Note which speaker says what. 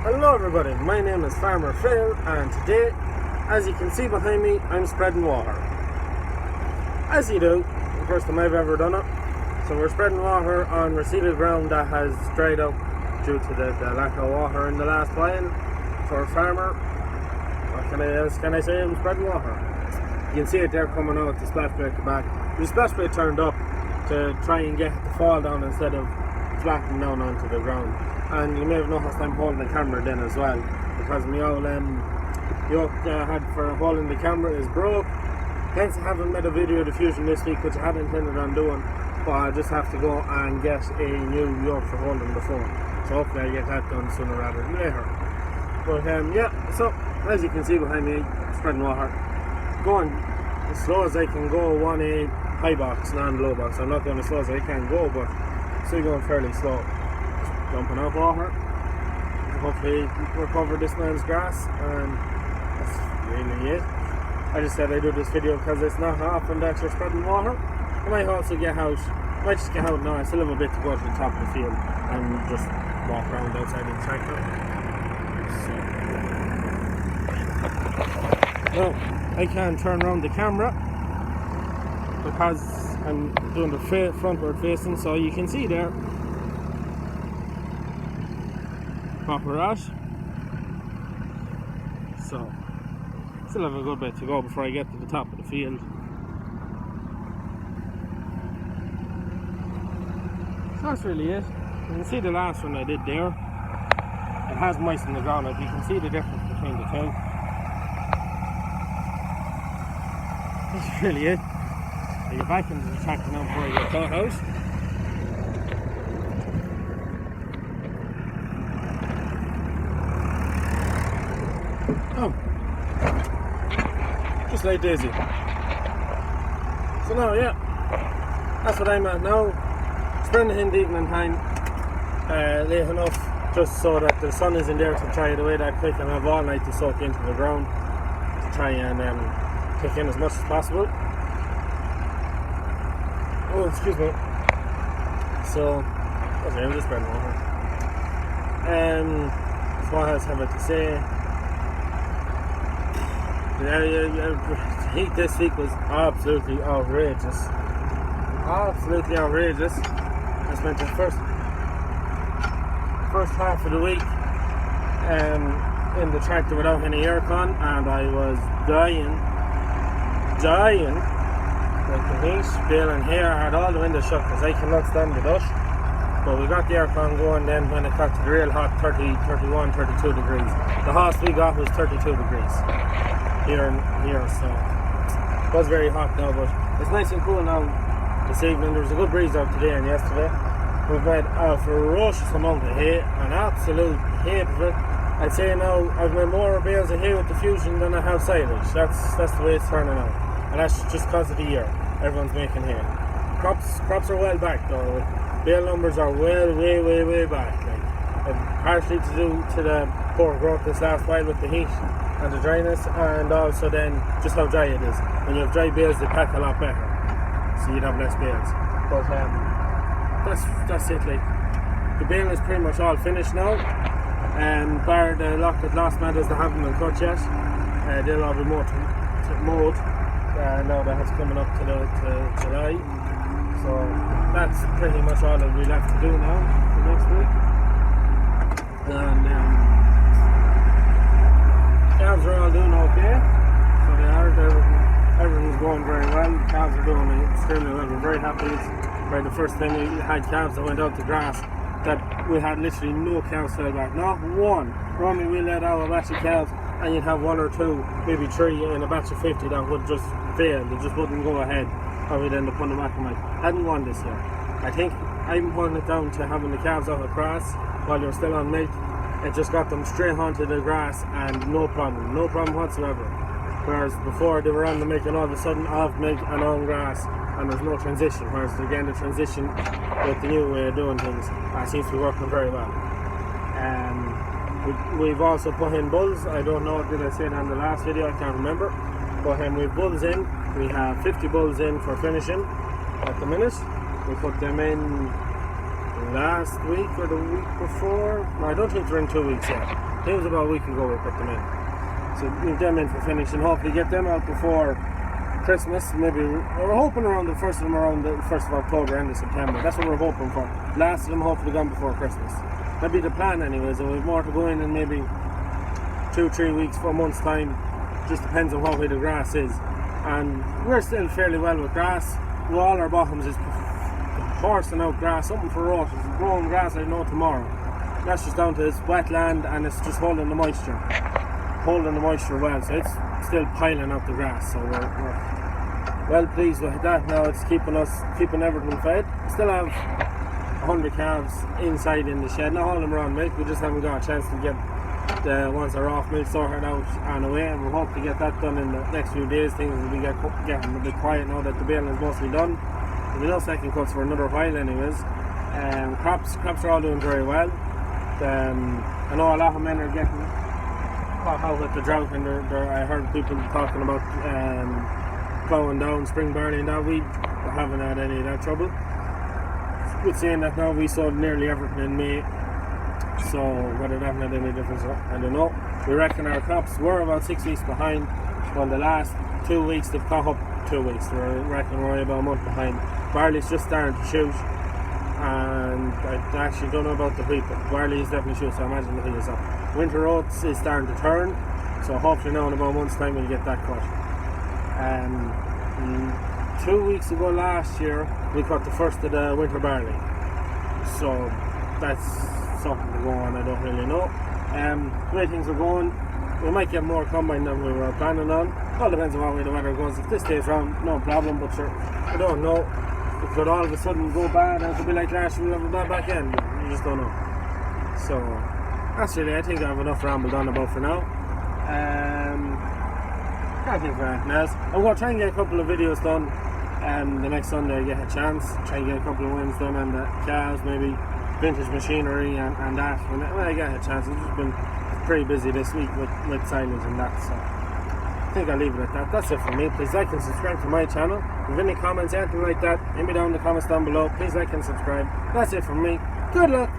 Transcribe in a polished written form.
Speaker 1: Hello everybody, my name is Farmer Phil, and today, as you can see behind me, I'm spreading water. As you do, the first time I've ever done it. So we're spreading water on reseeded ground that has dried out due to the lack of water in the last while. For a farmer, what else can I say? I'm spreading water. You can see it there coming out, the splash plate at the back. The splash plate turned up to try and get it to fall down instead of flattening down onto the ground. And you may have noticed I'm holding the camera then as well, because my old yoke I had for holding the camera is broke. Hence I haven't made a video diffusion this week, which I had intended on doing, but I just have to go and get a new yoke for holding the phone. So hopefully I get that done sooner rather than later. But yeah, so as you can see behind me, spreading water, going as slow as I can go, 1A high box, non-low box. I'm not going as slow as I can go, but still going fairly slow. Dumping out water, hopefully recover this man's grass, and that's really it. I just said I'd do this video because it's not often that you're spreading water. I might also get out, just get out now. I still have a bit to go to the top of the field and just walk around outside in the tractor. So, now I can turn around the camera because I'm doing the frontward facing, so you can see there proper ash. So still have a good bit to go before I get to the top of the field. So that's really it. You can see the last one I did there. It has moistened the ground. You can see the difference between the two. That's really it. I get back into the tractor now before I get caught out. Oh, just like Daisy. So now, yeah, that's what I'm at now. Spreading in the evening time, late enough, just so that the sun isn't there to dry it away that quick, and have all night to soak into the ground to try and take in as much as possible. Oh, excuse me. So, okay, I'm just spreading water. So what else have I to say? The heat this week was absolutely outrageous. Absolutely outrageous. I spent the first half of the week in the tractor without any aircon, and I was dying with the heat, feeling hair. I had all the windows shut because I cannot stand the dust. But we got the aircon going then when it got to the real hot 30, 31, 32 degrees. The hottest we got was 32 degrees. Here, so it was very hot now, but it's nice and cool now this evening. There was a good breeze out today and yesterday. We've had a ferocious amount of hay, an absolute heap of it. I'd say now I've made more bales of hay with the Fusion than I have silage. That's the way it's turning out, and that's just because of the year. Everyone's making hay. Crops are well back though. Bale numbers are way back. Partially to do to the poor growth this last while with the heat and the dryness, and also then just how dry it is. When you have dry bales, they pack a lot better, so you'd have less bales. But that's it. Like, the bale is pretty much all finished now, bar the locked last meadows that haven't been cut yet. They'll all be mowed now that it's coming up to July. So that's pretty much all that we'll have to do now for next week. And calves are all doing okay, so everything's going very well. Calves are doing extremely well. We're very happy. It's right the first time we had calves that went out to grass that we had literally no calves fell back, not one. Normally we let out a batch of calves and you'd have one or two, maybe three in a batch of 50 that would just fail, they just wouldn't go ahead, or we'd end up putting them back. Hadn't one this year. I think I'm putting it down to having the calves out of grass while they're still on milk. It just got them straight onto the grass and no problem whatsoever. Whereas before they were on the milk and all of a sudden off milk and on grass, and there's no transition. Whereas again, the transition with the new way of doing things seems to be working very well. We've also put in bulls. I don't know, did I say that in the last video? I can't remember. But we've bulls in. We have 50 bulls in for finishing at the minute. We put them in last week or the week before. No, I don't think they're in 2 weeks yet. It was about a week ago we put them in. So leave them in for finishing. Hopefully get them out before Christmas. Maybe we're hoping around the 1st of them around the 1st of October, end of September. That's what we're hoping for. Last of them hopefully gone before Christmas. That'd be the plan anyways. So we've more to go in maybe 2-3 weeks, 4 months time. Just depends on what way the grass is. And we're still fairly well with grass. All our bottoms is horsing out grass, something for rot. It's growing grass I know tomorrow. That's just down to this wet land, and it's just holding the moisture well, so it's still piling up the grass. So we're well pleased with that. Now it's keeping everything fed. We still have 100 calves inside in the shed. Not all of them are on milk. We just haven't got a chance to get the ones that are off milk sorted out and away, and we hope to get that done in the next few days. Things will be getting a bit quiet now that the baling is mostly done. There'll be no second cuts for another while anyways. Crops are all doing very well. I know a lot of men are getting caught out with the drought, and I heard people talking about plowing down spring barley and that. We haven't had any of that trouble. With saying that now, we sowed nearly everything in May, so whether that made any difference, I don't know. We reckon our crops were about 6 weeks behind. Well, the last 2 weeks they've caught up 2 weeks. We reckon we're about a month behind. Barley's just starting to shoot, and I actually don't know about the wheat, but barley is definitely shoot, so I imagine the wheat is up. Winter oats is starting to turn, so hopefully now in about a month's time we'll get that cut. 2 weeks ago last year we cut the first of the winter barley, so that's something to go on. I don't really know. The way things are going, we might get more combine than we were planning on. All depends on what way the weather goes. If this stays around, no problem, but sure, I don't know. It could all of a sudden go bad, and it could be like last year, we'll have a bad back end. You just don't know. So that's really, I think I have enough rambled on about for now. Can't think of anything else. I'm going to try and get a couple of videos done the next Sunday I get a chance. Try and get a couple of wins done on the cows, maybe vintage machinery and that when I get a chance. I've just been pretty busy this week with silage and that, so I think I'll leave it at that. That's it for me. Please like and subscribe to my channel. If you have any comments, anything like that, hit me down in the comments down below. Please like and subscribe. That's it from me. Good luck.